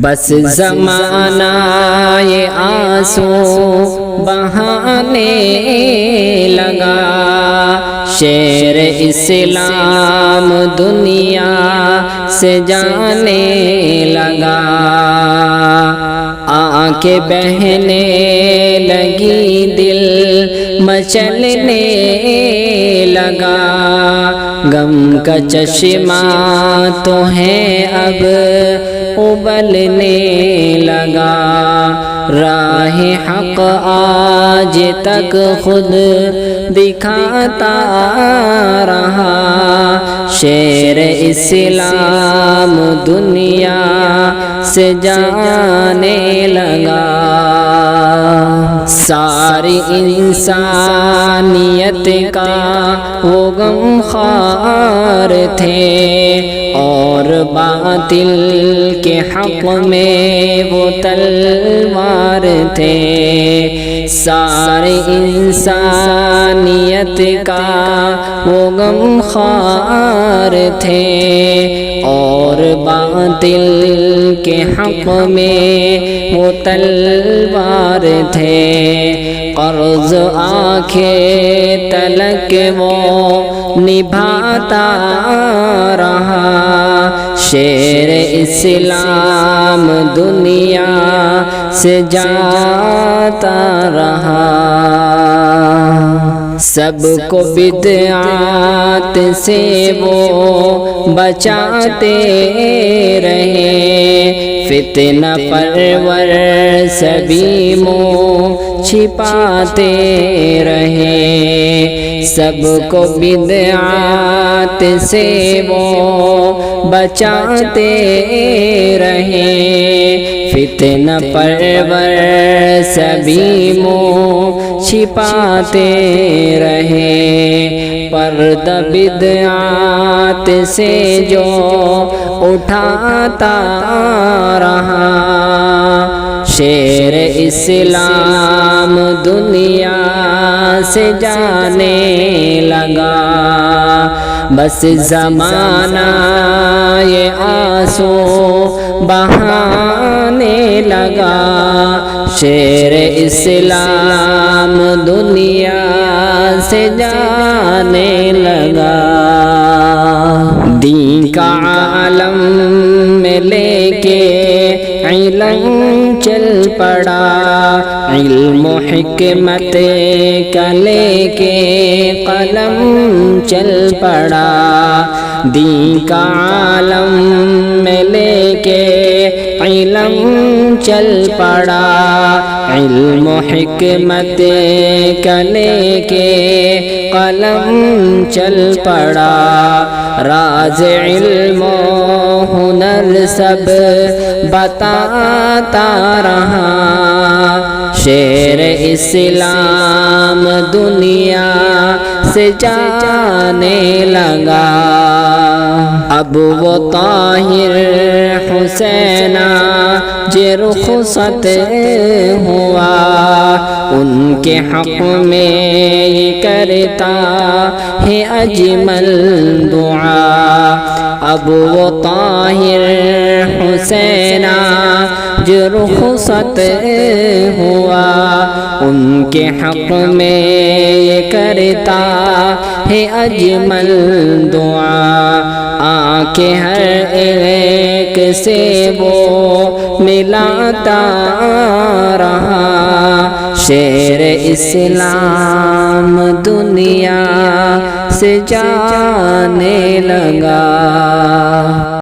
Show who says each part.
Speaker 1: بس زمانہ یہ آنسو بہانے لگا، شیر اسلام دنیا سے جانے لگا، آنکھیں بہنے لگی دل مچلنے لگا، غم کا چشمہ تو ہے اب ابلنے لگا، راہ حق آج تک خود دکھاتا رہا، شیر اسلام دنیا سے جانے لگا، ساری انسانیت کا وہ غمخوار تھے، اور باطل کے حق میں وہ تلوار تھے، ساری انسانیت کا وہ غمخوار تھے، اور باطل کے حق میں وہ تلوار تھے، قرض آنکھیں تلک وہ نبھاتا رہا، شیر اسلام دنیا سے جاتا رہا، سب کو بدعات سے وہ بچاتے رہے، فتنہ پرور سبھی منہ چھپاتے رہے، سب کو بدعات سے وہ بچاتے رہے، فتنہ پرور سبھی منہ چھپاتے رہے، پردہ بدعات سے جو اٹھاتا رہا، شیر اسلام دنیا سے جانے لگا، بس زمانہ یہ آنسو بہانے لگا، شیر اسلام دنیا سے جانے لگا، دین کا عالم میں لے کے علم چل پڑا، علم و حکمت کا لے کے قلم چل پڑا، دین کا عالم میں لے کے علم چل پڑا، علم و حکمت کا لے کے قلم چل پڑا، راز علم و ہنر سب بتاتا رہا، شیر اسلام دنیا سے جانے لگا، اب وہ طاہر حسینہ رخصت ہوا، ان کے حق میں کرتا ہے اجمل دعا، اب وہ طاہر حسینہ رخصت ہوا، ان کے حق میں کرتا ہے اجمل دعا، آنکھیں ہر ایک سے وہ ملاتا رہا، شیر اسلام دنیا سے جانے لگا۔